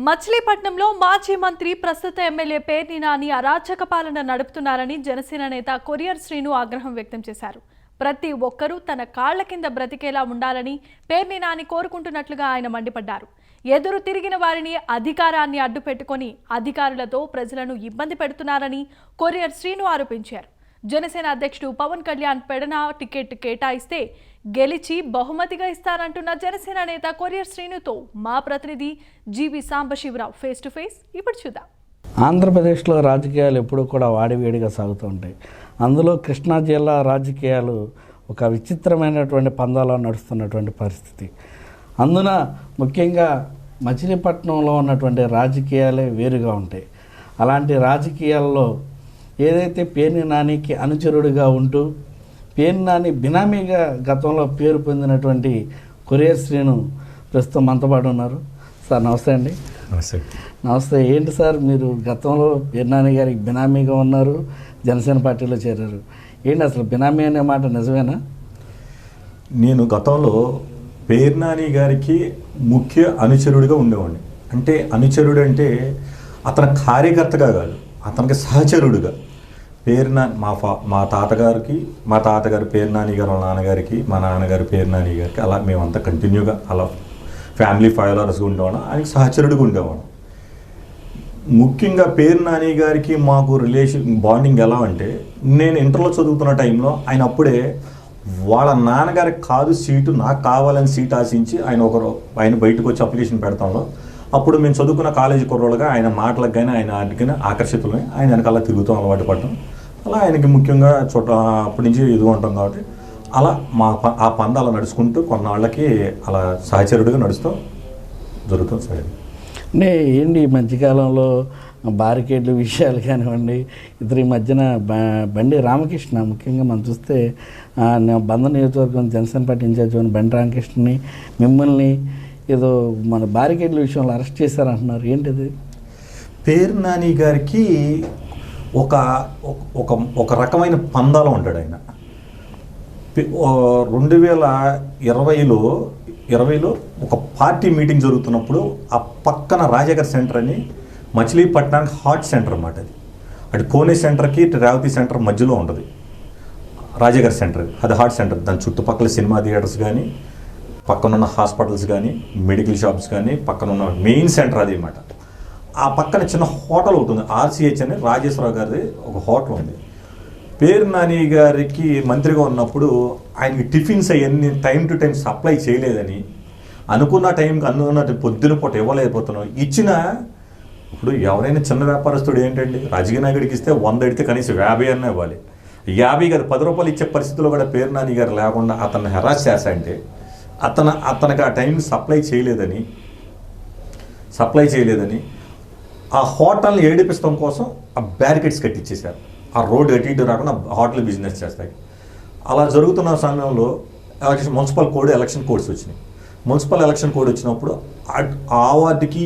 మచిలీపట్నంలో మాజీ మంత్రి ప్రస్తుత ఎమ్మెల్యే పేర్ని నాని అరాచక పాలన నడుపుతున్నారని జనసేన నేత కొరియర్ శ్రీను ఆగ్రహం వ్యక్తం చేశారు. ప్రతి ఒక్కరూ తన కాళ్ల కింద బ్రతికేలా ఉండాలని పేర్ని నాని కోరుకుంటున్నట్లుగా ఆయన మండిపడ్డారు. ఎదురు తిరిగిన వారిని అధికారాన్ని అడ్డుపెట్టుకొని అధికారులతో ప్రజలను ఇబ్బంది పెడుతున్నారని కొరియర్ శ్రీను ఆరోపించారు. జనసేన అధ్యక్షుడు పవన్ కళ్యాణ్ పెడన టికెట్ కేటాయిస్తే గెలిచి బహుమతిగా ఇస్తారంటున్న జనసేన నేత కొరియర్ శ్రీనుతో మా ప్రతినిధి జీవి సాంబశివరావు ఫేస్ టు ఫేస్. ఇప్పుడు చూద్దాం. ఆంధ్రప్రదేశ్లో రాజకీయాలు ఎప్పుడూ కూడా వాడివేడిగా సాగుతూ ఉంటాయి. అందులో కృష్ణా జిల్లా రాజకీయాలు ఒక విచిత్రమైనటువంటి పందాలో నడుస్తున్నటువంటి పరిస్థితి. అందున ముఖ్యంగా మచిలీపట్నంలో ఉన్నటువంటి రాజకీయాలే వేరుగా ఉంటాయి. అలాంటి రాజకీయాల్లో ఏదైతే పేర్ని నానికి అనుచరుడిగా ఉంటూ పేర్ని నాని బినామీగా గతంలో పేరు పొందినటువంటి కొరియర్ శ్రీను ప్రస్తుతం మనతో పాటు ఉన్నారు. సార్ నమస్తే అండి. నమస్తే. ఏంటి సార్, మీరు గతంలో పేర్ని నాని గారికి బినామీగా ఉన్నారు, జనసేన పార్టీలో చేరారు. ఏంటి అసలు బినామీ అనే మాట నిజమేనా? నేను గతంలో పేర్ని నాని గారికి ముఖ్య అనుచరుడిగా ఉండేవాడిని. అంటే అనుచరుడు అంటే అతని కార్యకర్తగా కాదు, అతనికి సహచరుడుగా. మా తాతగారు పేర్ని నాని గారు వాళ్ళ నాన్నగారికి, మా నాన్నగారు పేర్ని నాని గారికి, అలా మేమంతా కంటిన్యూగా అలా ఫ్యామిలీ ఫాలోవర్స్గా ఉండేవాళ్ళం. ఆయనకి సహచరుడిగా ఉండేవాళ్ళం. ముఖ్యంగా పేర్ని నాని గారికి మాకు బాండింగ్ ఎలా అంటే, నేను ఇంటర్లో చదువుతున్న టైంలో ఆయన అప్పుడే వాళ్ళ నాన్నగారికి కాదు సీటు, నాకు కావాలని సీట్ ఆశించి ఆయన బయటకు వచ్చి అప్లికేషన్ పెడతాంలో, అప్పుడు మేము చదువుకున్న కాలేజీ కుర్రోళ్ళుగా ఆయన మాటలకు కానీ ఆయన ఆటికి ఆకర్షితులమే ఆయన వెనకాల తిరుగుతాం, అలవాటు పడటం. అలా ఆయనకి ముఖ్యంగా అప్పటి నుంచి ఎదుగు ఉంటాం కాబట్టి అలా ఆ పందాల నడుచుకుంటూ కొన్నాళ్ళకి అలా సహచరుడిగా నడుస్తూ జరుగుతుంది సార్. అంటే ఏంటి ఈ మధ్యకాలంలో బారికేడ్ల విషయాలు కానివ్వండి, ఇద్దరి మధ్యన బండి రామకృష్ణ, ముఖ్యంగా మనం చూస్తే బంధ నియోజకవర్గం జనసేన పార్టీ ఇన్ఛార్జ్ బండి రామకృష్ణని, మిమ్మల్ని ఏదో మన బారికేడ్ల విషయంలో అరెస్ట్ చేశారంటున్నారు. ఏంటిది? పేర్ని నాని గారికి ఒక రకమైన పందాలో ఉంటాడు ఆయన. 2020లో ఒక పార్టీ మీటింగ్ జరుగుతున్నప్పుడు ఆ పక్కన రాజాగర్ సెంటర్ అని మచిలీపట్నానికి హార్ట్ సెంటర్ అన్నమాట. అది కోనే సెంటర్కి రేవతి సెంటర్ మధ్యలో ఉంటుంది రాజాగర్ సెంటర్. అది హార్ట్ సెంటర్. దాని చుట్టుపక్కల సినిమా థియేటర్స్ కానీ, పక్కనున్న హాస్పిటల్స్ కానీ, మెడికల్ షాప్స్ కానీ, పక్కనున్న మెయిన్ సెంటర్ అది అన్నమాట. ఆ పక్కన చిన్న హోటల్ ఉంటుంది, ఆర్సీహెచ్ అని రాజేశ్వరరావు గారిది ఒక హోటల్ ఉంది. పేర్ని నాని గారికి మంత్రిగా ఉన్నప్పుడు ఆయనకి టిఫిన్స్ అవన్నీ టైం టు టైం సప్లై చేయలేదని, అనుకున్న టైంకి అనుకున్న పొద్దున పూట ఇవ్వలేకపోతున్నాం. ఇప్పుడు ఎవరైనా చిన్న వ్యాపారస్తుడు ఏంటండి, రాజకీయ నాయకుడికి ఇస్తే 100 ఇడితే కనీసం 50 అన్న ఇవ్వాలి. 50 కాదు 10 రూపాయలు ఇచ్చే పరిస్థితుల్లో కూడా పేర్ని నాని గారు లేకుండా అతన్ని హెరాస్ చేస్తాంటే అతనికి ఆ టైం సప్లై చేయలేదని ఆ హోటల్ని ఏడిపిస్తాం కోసం ఆ బ్యారికేడ్స్ కట్టించేశారు. ఆ రోడ్డు అటు ఇటు రాకుండా హోటల్ బిజినెస్ చేస్తాయి. అలా జరుగుతున్న సమయంలో మున్సిపల్ ఎలక్షన్ కోడ్స్ వచ్చినాయి. మున్సిపల్ ఎలక్షన్ కోడ్ వచ్చినప్పుడు ఆ వార్డుకి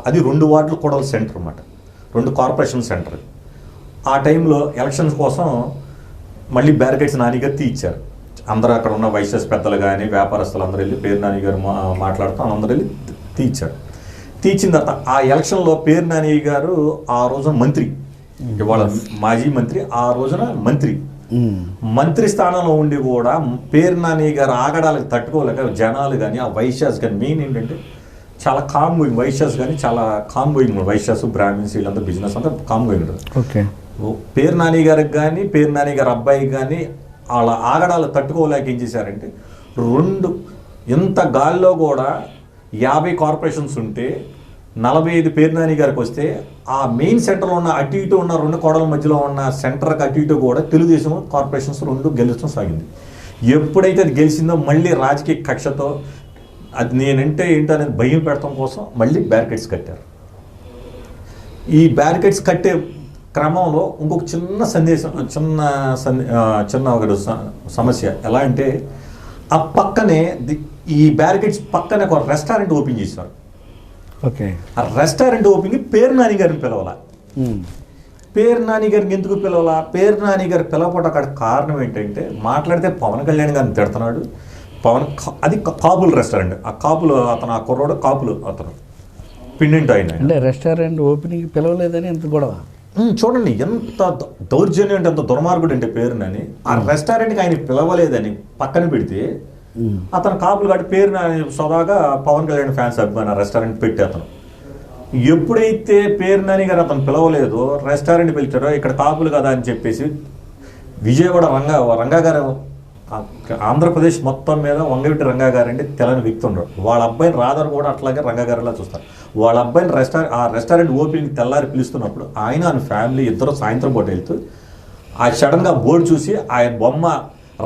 అది 2 వార్డులు కూడా సెంటర్ అన్నమాట, 2 కార్పొరేషన్ సెంటర్. ఆ టైంలో ఎలక్షన్స్ కోసం మళ్ళీ బ్యారికేడ్స్ నానిగారు తీయించారు. అందరూ అక్కడ ఉన్న వైశ్యస్ పెద్దలు కానీ వ్యాపారస్తులు అందరూ వెళ్ళి పేర్ని నాని గారు మాట్లాడుతూ అందరూ వెళ్ళి తీయించారు. తీర్చిన తర్వాత ఆ ఎలక్షన్లో పేర్ని నాని గారు ఆ రోజున మంత్రి, ఇవాళ మాజీ మంత్రి, ఆ రోజున మంత్రి స్థానంలో ఉండి కూడా పేర్ని నాని గారు ఆగడాలకు తట్టుకోలేక జనాలు కానీ ఆ వైశ్యాస్ కానీ, మెయిన్ ఏంటంటే చాలా కామ్ గోయింగ్ వైశ్యాస్ కానీ చాలా కామ్ గోయింగ్, వైశ్యాస్ బ్రాహ్మిన్స్ వీళ్ళంతా బిజినెస్ అంతా కామ్ గోయింగ్ ఉంటుంది. ఓకే. పేర్ని నాని గారికి కానీ పేర్ని నాని గారి అబ్బాయికి కానీ వాళ్ళ ఆగడాలు తట్టుకోలేక ఏం చేశారంటే, ఇంత గాల్లో కూడా 50 కార్పొరేషన్స్ ఉంటే 45 పేర్ని నాని గారికి వస్తే ఆ మెయిన్ సెంటర్లో ఉన్న అటు ఇటు ఉన్న 2 కోడల మధ్యలో ఉన్న సెంటర్కి అటు ఇటు కూడా తెలుగుదేశం కార్పొరేషన్స్ 2 గెలుచడం సాగింది. ఎప్పుడైతే అది గెలిచిందో మళ్ళీ రాజకీయ కక్షతో అది నేనంటే ఏంటనేది భయం పెడతాం కోసం మళ్ళీ బ్యారికేడ్స్ కట్టారు. ఈ బ్యారికేడ్స్ కట్టే క్రమంలో ఇంకొక చిన్న ఒక సమస్య ఎలా అంటే, ఆ పక్కనే ఈ బ్యారికేడ్స్ పక్కనే ఒక రెస్టారెంట్ ఓపెన్ చేశారు. ఓకే. ఆ రెస్టారెంట్ ఓపెనింగ్ పేర్ని నాని గారిని పిలవాల. పేర్ని నాని గారికి ఎందుకు పిలవాలా? పేర్ని నాని గారు పిలవకపోవడం అక్కడ కారణం ఏంటంటే, మాట్లాడితే పవన్ కళ్యాణ్ గారిని తిడుతున్నాడు. అది కాపుల్ రెస్టారెంట్. ఆ కాపులు అతను, ఆ కుర్రోడు కాపులు అతను పిండింటి ఆయన. అంటే రెస్టారెంట్ ఓపెనింగ్ పిలవలేదని ఎంత గొడవ. చూడండి ఎంత దౌర్జన్యం అంటే ఎంత దుర్మార్గుడు అంటే పేరునని. ఆ రెస్టారెంట్కి ఆయన పిలవలేదని పక్కన పెడితే అతను కాపులు కాటి పేరున సదాగా పవన్ కళ్యాణ్ ఫ్యాన్స్ అభిమాన రెస్టారెంట్ పెట్టి అతను ఎప్పుడైతే పేరునని గారు అతను పిలవలేదో రెస్టారెంట్ పిలిచారో ఇక్కడ కాపులు కదా అని చెప్పేసి విజయవాడ రంగా గారు ఆంధ్రప్రదేశ్ మొత్తం మీద వంగవీటి రంగా గారు అంటే తెలని వ్యక్తి ఉండరు. వాళ్ళ అబ్బాయిని రాధను కూడా అట్లాగే రంగా గారిలా చూస్తారు. వాళ్ళ అబ్బాయిని రెస్టారెంట్ ఓపెనింగ్ తెల్లారి పిలుస్తున్నప్పుడు ఆయన ఫ్యామిలీ ఇద్దరు సాయంత్రం పూట వెళ్తూ ఆ సడన్గా బోర్డు చూసి ఆయన బొమ్మ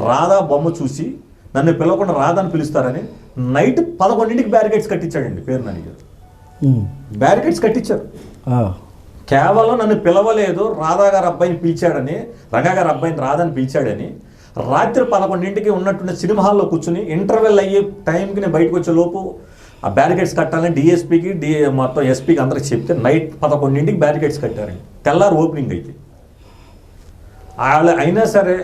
రాధా బొమ్మ చూసి నన్ను పిలవకుండా రాధాని పిలుస్తారని నైట్ 11ంటికి బ్యారికేడ్స్ కట్టించాడండి పేరునాని గారు. బ్యారికేడ్స్ కట్టించారు. కేవలం నన్ను పిలవలేదు రాధా గారు అబ్బాయిని పిలిచాడని, రంగా గారు అబ్బాయిని రాధాని పిలిచాడని రాత్రి 11ంటికి ఉన్నటువంటి సినిమా హాల్లో కూర్చుని ఇంటర్వెల్ అయ్యే టైంకి నేను బయటకు వచ్చే లోపు ఆ బ్యారికేడ్స్ కట్టాలని డిఎస్పీకి మొత్తం ఎస్పీకి అందరికి చెప్తే నైట్ 11ంటికి బ్యారికేడ్స్ కట్టారండి. తెల్లారు ఓపెనింగ్ అయితే అయినా సరే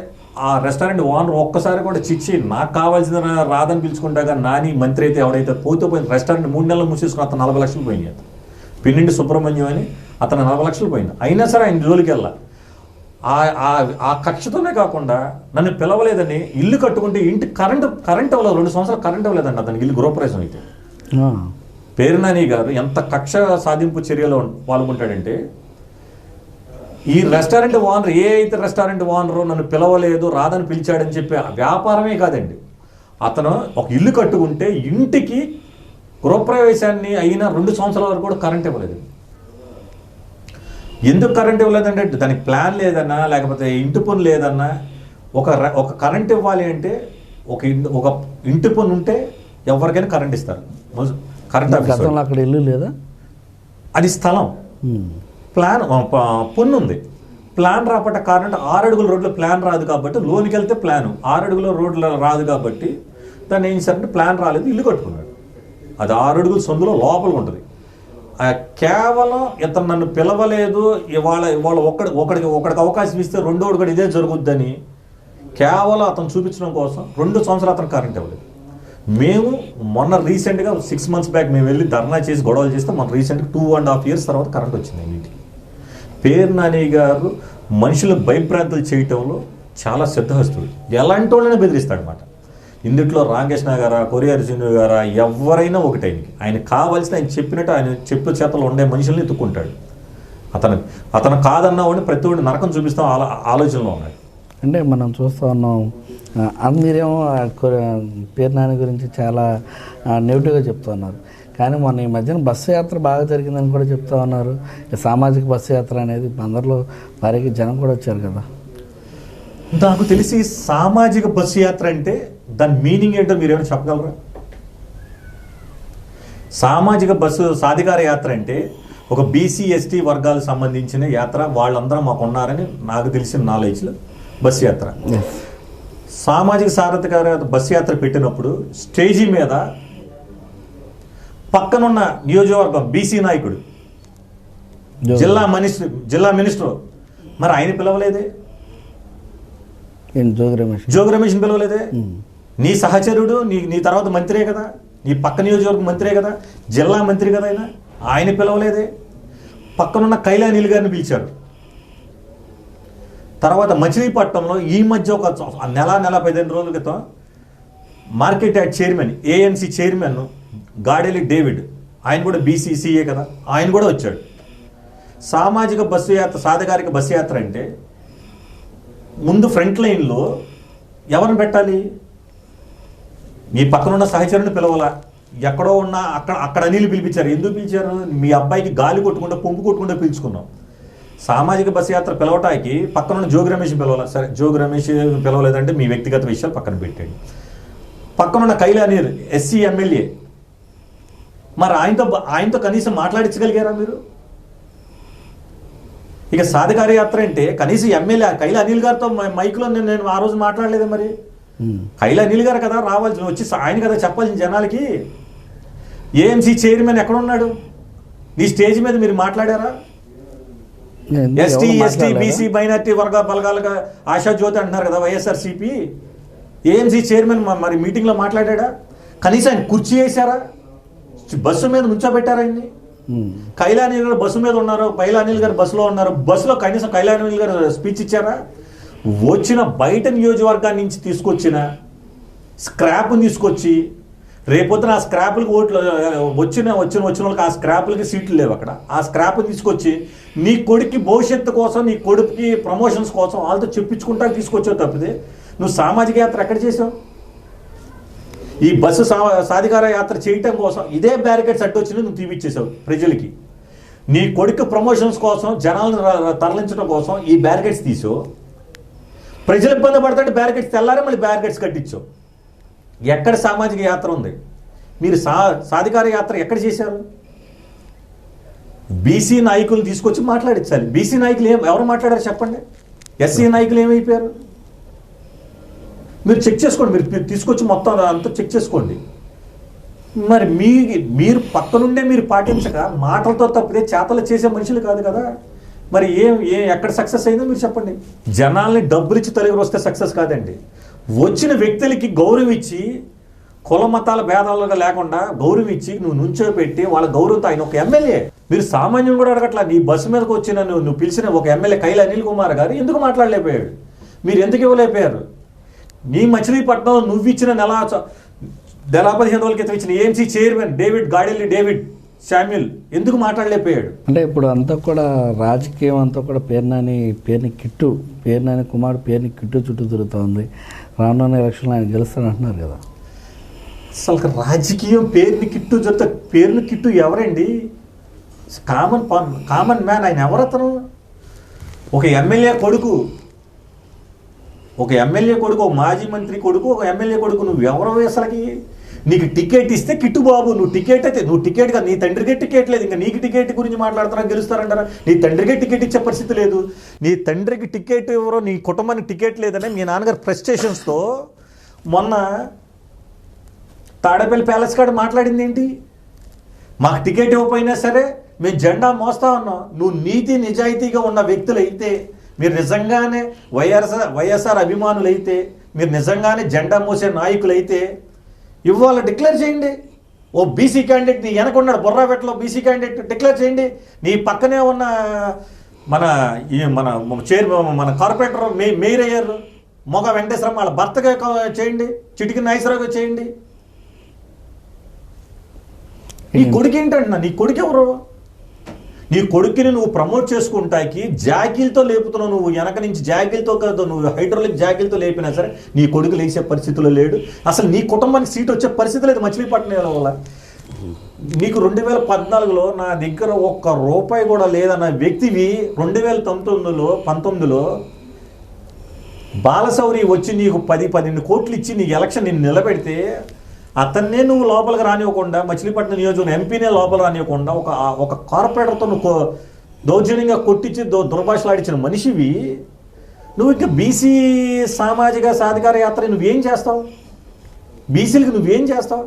ఆ రెస్టారెంట్ ఓనర్ ఒక్కసారి కూడా చిచ్చి నాకు కావాల్సిన రాదని పిలుచుకుంటాగా నాని మంత్రి అయితే ఎవడైతే పోయింది రెస్టారెంట్ 3 నెలలు మూసేసుకుని అతను 40 లక్షలు పోయింది. పిన్నింటి సుబ్రహ్మణ్యం అని అతను 40 లక్షలు పోయింది. అయినా సరే ఆయన జోలికి వెళ్ళా. ఆ కక్షతోనే కాకుండా నన్ను పిలవలేదని ఇల్లు కట్టుకుంటే ఇంటి కరెంట్ అవ్వలేదు. 2 సంవత్సరాలు కరెంట్ అవ్వలేదండి అతనికి ఇల్లు గృహప్రవేశం అయితే. పేరునాని గారు ఎంత కక్ష సాధింపు చర్యలో పాల్గొంటాడంటే ఈ రెస్టారెంట్ ఓనర్ ఏ అయితే రెస్టారెంట్ ఓనరు నన్ను పిలవలేదు రాదని పిలిచాడని చెప్పి వ్యాపారమే కాదండి, అతను ఒక ఇల్లు కట్టుకుంటే ఇంటికి గృహప్రవేశాన్ని అయిన 2 సంవత్సరాల వరకు కూడా కరెంట్ ఇవ్వలేదు. ఎందుకు కరెంట్ ఇవ్వలేదంటే దానికి ప్లాన్ లేదన్నా లేకపోతే ఇంటి పన్ను లేదన్నా ఒక కరెంట్ ఇవ్వాలి అంటే ఒక ఇంటి పన్ను ఉంటే ఎవరికైనా కరెంట్ ఇస్తారు. కరెంట్ గతంలో అక్కడ ఇల్లు లేదా, అది స్థలం ప్లాన్ పన్ను ఉంది. ప్లాన్ రాపట్ట కారణం 6 అడుగుల రోడ్లు ప్లాన్ రాదు కాబట్టి లోనికి వెళ్తే ప్లాను 6 అడుగుల రోడ్లు రాదు కాబట్టి దాన్ని ఏం చేశారంటే ప్లాన్ రాలేదు ఇల్లు కట్టుకున్నాడు. అది 6 అడుగుల సందులో లోపల ఉంటుంది. కేవలం ఇతను నన్ను పిలవలేదు ఇవాళ ఒకడికి అవకాశం ఇస్తే రెండోడు కూడా ఇదే జరుగుద్దని కేవలం అతను చూపించడం కోసం 2 సంవత్సరాలు అతను కరెంట్ ఇవ్వలేదు. మేము మొన్న రీసెంట్గా 6 months బ్యాక్ మేము వెళ్ళి ధర్నా చేసి గొడవలు చేస్తే మొన్న రీసెంట్గా 2.5 years తర్వాత కరెంట్ వచ్చింది ఇంటికి. పేరునాని గారు మనుషులు భయభ్రాంతులు చేయటంలో చాలా సిద్ధహస్తుడు. ఎలాంటి వాళ్ళైనా బెదిరిస్తాడు అనమాట. ఇందుట్లో రామకృష్ణ గారా కొరియర్ శ్రీను గారా ఎవరైనా ఒకటే ఆయన కావాల్సిన ఆయన చెప్పినట్టు ఆయన చెప్పు చేతలు ఉండే మనుషుల్ని ఎత్తుక్కుంటాడు. అతను కాదన్నా వాడిని ప్రతి ఒక్కటి నరకం చూపిస్తాం ఆలోచనలో ఉన్నాడు. అంటే మనం చూస్తూ ఉన్నాం మీరేమో పేరునాని గురించి చాలా నెగిటివ్గా చెప్తూ ఉన్నారు, కానీ మొన్న ఈ మధ్యన బస్సు యాత్ర బాగా జరిగిందని కూడా చెప్తా ఉన్నారు. సామాజిక బస్సు యాత్ర అనేది అందరిలో వారికి జనం కూడా వచ్చారు కదా. నాకు తెలిసి సామాజిక బస్సు యాత్ర అంటే దాని మీనింగ్ ఏంటో మీరేమైనా చెప్పగలరా? సామాజిక బస్సు సాధికార యాత్ర అంటే ఒక బీసీ ఎస్టీ వర్గాలకు సంబంధించిన యాత్ర, వాళ్ళందరూ మాకు ఉన్నారని నాకు తెలిసిన నాలెడ్జ్లో బస్సు యాత్ర. సామాజిక సాధికార బస్సు యాత్ర పెట్టినప్పుడు స్టేజీ మీద పక్కనున్న నియోజకవర్గం బీసీ నాయకుడు జిల్లా మినిస్టర్ మరి ఆయన పిలవలేదే, జోగి రమేష్ని పిలవలేదే. నీ సహచరుడు నీ తర్వాత మంత్రే కదా, నీ పక్క నియోజకవర్గం మంత్రే కదా, జిల్లా మంత్రి కదా ఆయన పిలవలేదే. పక్కనున్న కైలానీల్ గారిని పిలిచారు. తర్వాత మచిలీపట్నంలో ఈ మధ్య ఒక నెల 15 రోజుల క్రితం market yard chairman ANC chairman Gadeli David ఆయన కూడా బీసీసీఏ కదా, ఆయన కూడా వచ్చాడు. సామాజిక బస్సు యాత్ర సాధికారిక బస్సు యాత్ర అంటే ముందు ఫ్రంట్ లైన్లో ఎవరిని పెట్టాలి? మీ పక్కనున్న సహచరుని పిలవాలా? ఎక్కడో ఉన్న అక్కడ అనిల్ పిలిపించారు. ఎందుకు పిలిచారు? మీ అబ్బాయికి గాలి కొట్టుకుంటూ పొంపు కొట్టుకుంటూ పిలుచుకున్నాం. సామాజిక బస్సు యాత్ర పిలవటానికి పక్కనున్న జోగి రమేష్ పిలవాలా? సరే జోగి రమేష్ పిలవలేదంటే మీ వ్యక్తిగత విషయాలు పక్కన పెట్టండి. పక్కనున్న కైలానీర్ ఎస్సీ ఎమ్మెల్యే మరి ఆయనతో కనీసం మాట్లాడించగలిగారా మీరు? ఇక సాధికార యాత్ర అంటే కనీసం ఎమ్మెల్యే కైలా అనిల్ గారితో మైక్లో నేను ఆ రోజు మాట్లాడలేదు. మరి కైలా అనిల్ గారు కదా రావాల్సి వచ్చి ఆయన కదా చెప్పాల్సిన జనాలకి. ఏఎంసీ చైర్మన్ ఎక్కడున్నాడు? ఈ స్టేజ్ మీద మీరు మాట్లాడారా? ఎస్టీ బీసీ మైనార్టీ బలగాలుగా ఆశాజ్యోతి అంటున్నారు కదా వైఎస్ఆర్సీపీ. ఏఎంసీ చైర్మన్ మరి మీటింగ్లో మాట్లాడా? కనీసం ఆయన కుర్చీ వేశారా? బస్సు మీద నుంచోబెట్టారా ఆయన్ని? కైలానీల్ గారు బస్సు మీద ఉన్నారు, కైలానీల్ గారు బస్సులో ఉన్నారు. బస్సులో కనీసం కైలానీల్ గారు స్పీచ్ ఇచ్చారా? వచ్చిన బయట నియోజకవర్గాన్ని నుంచి తీసుకొచ్చిన స్క్రాప్ని తీసుకొచ్చి రేపొద్దున ఆ స్క్రాపులకి ఓట్లు వచ్చిన వాళ్ళకి ఆ స్క్రాపులకి సీట్లు లేవు అక్కడ. ఆ స్క్రాప్ని తీసుకొచ్చి నీ కొడుక్కి భవిష్యత్తు కోసం, నీ కొడుకుకి ప్రమోషన్స్ కోసం వాళ్ళతో చెప్పించుకుంటా తీసుకొచ్చావు తప్పితే నువ్వు సామాజిక యాత్ర ఎక్కడ చేసావు? ఈ బస్సు సాధికార యాత్ర చేయటం కోసం ఇదే బ్యారికేడ్స్ అడ్డు వచ్చింది, నువ్వు తీపిచ్చేసావు ప్రజలకి. నీ కొడుకు ప్రమోషన్స్ కోసం, జనాలను తరలించడం కోసం ఈ బ్యారికేడ్స్ తీసావు. ప్రజలు ఇబ్బంది పడతాంటే బ్యారికేడ్స్ తెల్లారే మళ్ళీ బ్యారికేడ్స్ కట్టించావు. ఎక్కడ సామాజిక యాత్ర ఉంది? మీరు సాధికార యాత్ర ఎక్కడ చేశారు? బీసీ నాయకులు తీసుకొచ్చి మాట్లాడించాలి. బీసీ నాయకులు ఎవరు మాట్లాడారు చెప్పండి? ఎస్సీ నాయకులు ఏమైపోయారు? మీరు చెక్ చేసుకోండి, మీరు తీసుకొచ్చి మొత్తం అంతా చెక్ చేసుకోండి. మరి మీరు పక్కనుండే మీరు పాటించక మాటలతో తప్పితే చేతలు చేసే మనుషులు కాదు కదా. మరి ఎక్కడ సక్సెస్ అయిందో మీరు చెప్పండి. జనాల్ని డబ్బులు ఇచ్చి తొలగి వస్తే సక్సెస్ కాదండి. వచ్చిన వ్యక్తులకి గౌరవం ఇచ్చి, కుల మతాల భేదాలుగా లేకుండా గౌరవం ఇచ్చి నువ్వు నుంచోబెట్టి వాళ్ళ గౌరవంతో ఆయన ఒక ఎమ్మెల్యే. మీరు సామాన్యం కూడా అడగట్లా. నీ బస్సు మీదకి వచ్చిన నువ్వు పిలిచిన ఒక ఎమ్మెల్యే కైలా అనిల్ కుమార్ గారు ఎందుకు మాట్లాడలేకపోయాడు? మీరు ఎందుకు ఇవ్వలేకపోయారు? నీ మచిలీపట్నంలో నువ్వు ఇచ్చిన నెల 15 రోజుల క్రితం ఇచ్చిన ఏఎంసీ చైర్మన్ గాడెల్లి డేవిడ్ శామ్యుల్ ఎందుకు మాట్లాడలేకపోయాడు? అంటే ఇప్పుడు అంతా కూడా రాజకీయం అంతా కూడా పేర్నాని కుమార్ పేరుని కిట్టు చుట్టూ తిరుగుతోంది. రానున్న ఎలక్షన్లో ఆయన గెలుస్తాడు అంటున్నారు కదా. అసలు రాజకీయం పేరుని కిట్టు ఎవరండి? Common man. ఆయన ఎవరతను? ఒక ఎమ్మెల్యే కొడుకు, ఒక మాజీ మంత్రి కొడుకు, ఒక ఎమ్మెల్యే కొడుకు. నువ్వు ఎవరు అసలుకి? నీకు టికెట్ ఇస్తే కిట్టు బాబు, నువ్వు టికెట్ కాదు, నీ తండ్రికే టికెట్ లేదు, ఇంకా నీకు టికెట్ గురించి మాట్లాడతారా? గెలుస్తారంటారా? నీ తండ్రికే టికెట్ ఇచ్చే పరిస్థితి లేదు. నీ తండ్రికి టికెట్ ఎవరో, నీ కుటుంబానికి టికెట్ లేదని మీ నాన్నగారు ఫ్రస్ట్రేషన్స్తో మొన్న తాడేపల్లి ప్యాలెస్ కాడ మాట్లాడింది ఏంటి? మాకు టికెట్ ఇవ్వకపోయినా సరే మేము జెండా మోస్తా ఉన్నాం. నువ్వు నీతి నిజాయితీగా ఉన్న వ్యక్తులైతే, మీరు నిజంగానే వైఎస్ఆర్ అభిమానులైతే, మీరు నిజంగానే జెండా మోసే నాయకులైతే ఇవాళ డిక్లేర్ చేయండి. ఓ బీసీ క్యాండిడేట్ నీ వెనకున్నాడు, బొర్రాపేటలో బీసీ క్యాండిడేట్ డిక్లేర్ చేయండి. నీ పక్కనే ఉన్న మన కార్పొరేటర్ మేయర్ అయ్యారు మొగ వెంకటేశ్వరం, వాళ్ళ భర్తగా చేయండి, చిటికి నాగేశ్వరరావు చేయండి. నీ కొడుకు ఏంటంటున్నా? నీ కొడుకు ఎవరు? నీ కొడుకుని నువ్వు ప్రమోట్ చేసుకుంటాకి జాకీలతో లేపుతున్నావు. నువ్వు వెనక నుంచి జాకీలతో కాదు, నువ్వు హైడ్రాలిక్ జాకీలతో లేపినా సరే నీ కొడుకు లేచే పరిస్థితుల్లో లేడు. అసలు నీ కుటుంబానికి సీట్ వచ్చే పరిస్థితి లేదు మచిలీపట్నం వల్ల. నీకు 2014లో నా దగ్గర ₹1 కూడా లేదన్న వ్యక్తివి 2019లో బాలశౌరి వచ్చి నీకు 10-12 కోట్లు ఇచ్చి నీ ఎలక్షన్ నిన్ను నిలబెడితే అతన్నే నువ్వు లోపలికి రానివ్వకుండా, మచిలీపట్నం నియోజకవర్గం ఎంపీనే లోపల రానివ్వకుండా ఒక కార్పొరేటర్తో నువ్వు దౌర్జన్యంగా కొట్టించి దుర్భాషలాడించిన మనిషివి నువ్వు ఇంకా బీసీ సామాజిక సాధికార యాత్ర నువ్వేం చేస్తావు? బీసీలకి నువ్వేం చేస్తావు?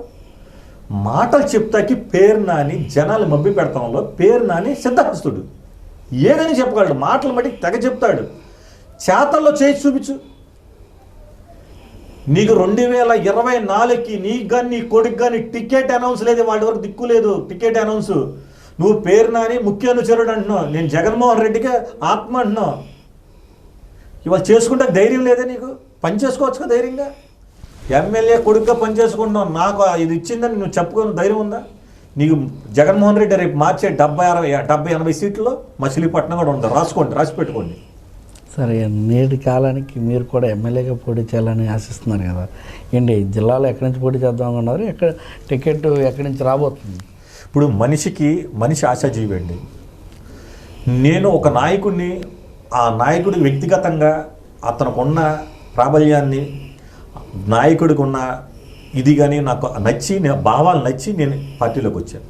మాటలు చెప్తాకి పేర్నాని జనాలు మబ్బి పెడతాంలో పేర్నాని సిద్ధహస్తుడు ఏదని చెప్పగలడు. మాటలు బట్టి తెగ చెప్తాడు, చేతల్లో చేసి చూపించు. నీకు 2024కి నీకు కానీ నీ కొడుకు కానీ టికెట్ అనౌన్స్ లేదు, వాళ్ళ వరకు దిక్కు లేదు టికెట్ అనౌన్స్. నువ్వు పేర్నాని ముఖ్య అనుచరుడు అంటున్నావు, నేను జగన్మోహన్ రెడ్డికి ఆత్మ అంటున్నావు. ఇవాళ చేసుకుంటే ధైర్యం లేదా నీకు? పని చేసుకోవచ్చు ధైర్యంగా. ఎమ్మెల్యే కొడుకుగా పని చేసుకుంటున్నావు, నాకు ఇది ఇచ్చిందని నువ్వు చెప్పుకుని ధైర్యం ఉందా నీకు? జగన్మోహన్ రెడ్డి రేపు మార్చే 70-80 సీట్లలో మచిలీపట్నం కూడా ఉంది. రాసి పెట్టుకోండి. సరే, నేటి కాలానికి మీరు కూడా ఎమ్మెల్యేగా పోటీ చేయాలని ఆశిస్తున్నారు కదా. ఏంటి జిల్లాలో ఎక్కడి నుంచి పోటీ చేద్దాం అనుకున్నారు? టికెట్ ఎక్కడి నుంచి రాబోతుంది? ఇప్పుడు మనిషి ఆశాజీవి అండి. నేను ఒక నాయకుడిని, ఆ నాయకుడి వ్యక్తిగతంగా అతనుకున్న ప్రాబల్యాన్ని, నాయకుడికి ఉన్న ఇది కానీ నాకు నచ్చి, భావాలు నచ్చి నేను పార్టీలోకి వచ్చాను.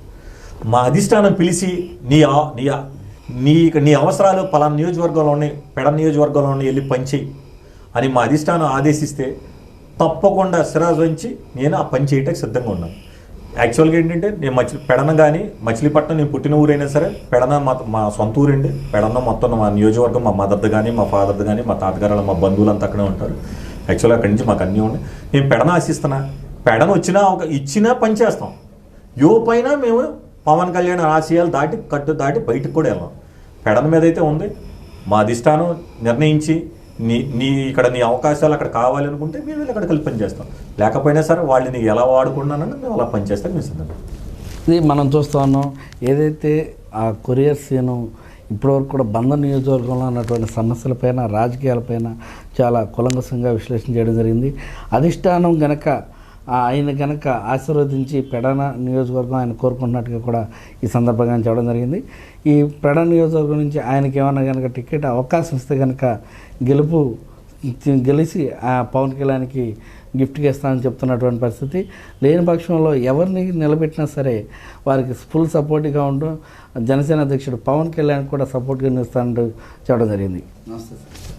మా అధిష్టానం పిలిచి నీ అవసరాలు పలానా నియోజకవర్గంలోని పెడ నియోజకవర్గంలోని వెళ్ళి పనిచేయి అని మా అధిష్టానం ఆదేశిస్తే తప్పకుండా సిరాజ్ వంచి నేను ఆ పని చేయటానికి సిద్ధంగా ఉన్నాను. యాక్చువల్గా ఏంటంటే నేను పెడన కానీ మచిలీపట్నం నేను పుట్టిన ఊరైనా సరే పెడన మా సొంత ఊరండి. పెడన మొత్తం మా నియోజకవర్గం, మా మదర్ది కానీ మా ఫాదర్ది కానీ మా తాతగారు మా బంధువులంతా అక్కడే ఉంటారు. యాక్చువల్గా అక్కడి నుంచి మాకు అన్నీ ఉన్నాయి. నేను పెడన ఆశిస్తున్నా. పెడన ఇచ్చినా పని చేస్తాం. పైన మేము పవన్ కళ్యాణ్ ఆశయాలు దాటి కట్టు దాటి బయటకు కూడా వెళ్ళాం. పెడన మీద అయితే ఉంది, మా అధిష్టానం నిర్ణయించి నీ ఇక్కడ నీ అవకాశాలు అక్కడ కావాలనుకుంటే మేము వెళ్ళి అక్కడ కలిపి పనిచేస్తాం. లేకపోయినా సరే వాళ్ళు నీకు ఎలా వాడుకున్నానని మేము అలా పనిచేస్తాం మేము సిద్ధంగా. ఇది మనం చూస్తూ ఉన్నాం. ఏదైతే ఆ కొరియర్ సీను ఇప్పటివరకు కూడా బందర్ నియోజకవర్గంలో ఉన్నటువంటి సమస్యలపైన, రాజకీయాలపైన చాలా కులంకషంగా విశ్లేషణ చేయడం జరిగింది. అధిష్టానం గనక ఆయన కనుక ఆశీర్వదించి పెడన నియోజకవర్గం ఆయన కోరుకుంటున్నట్టుగా కూడా ఈ సందర్భంగా చెప్పడం జరిగింది. ఈ పెడన నియోజకవర్గం నుంచి ఆయనకి ఏమన్నా కనుక టికెట్ అవకాశం ఇస్తే కనుక గెలిచి ఆ పవన్ కళ్యాణ్కి గిఫ్ట్గా ఇస్తానని చెప్తున్నటువంటి పరిస్థితి. లేని పక్షంలో ఎవరిని నిలబెట్టినా సరే వారికి ఫుల్ సపోర్ట్గా ఉంటూ జనసేన అధ్యక్షుడు పవన్ కళ్యాణ్ కూడా సపోర్ట్గా నిలుస్తానంటూ చెప్పడం జరిగింది. నమస్తే సార్.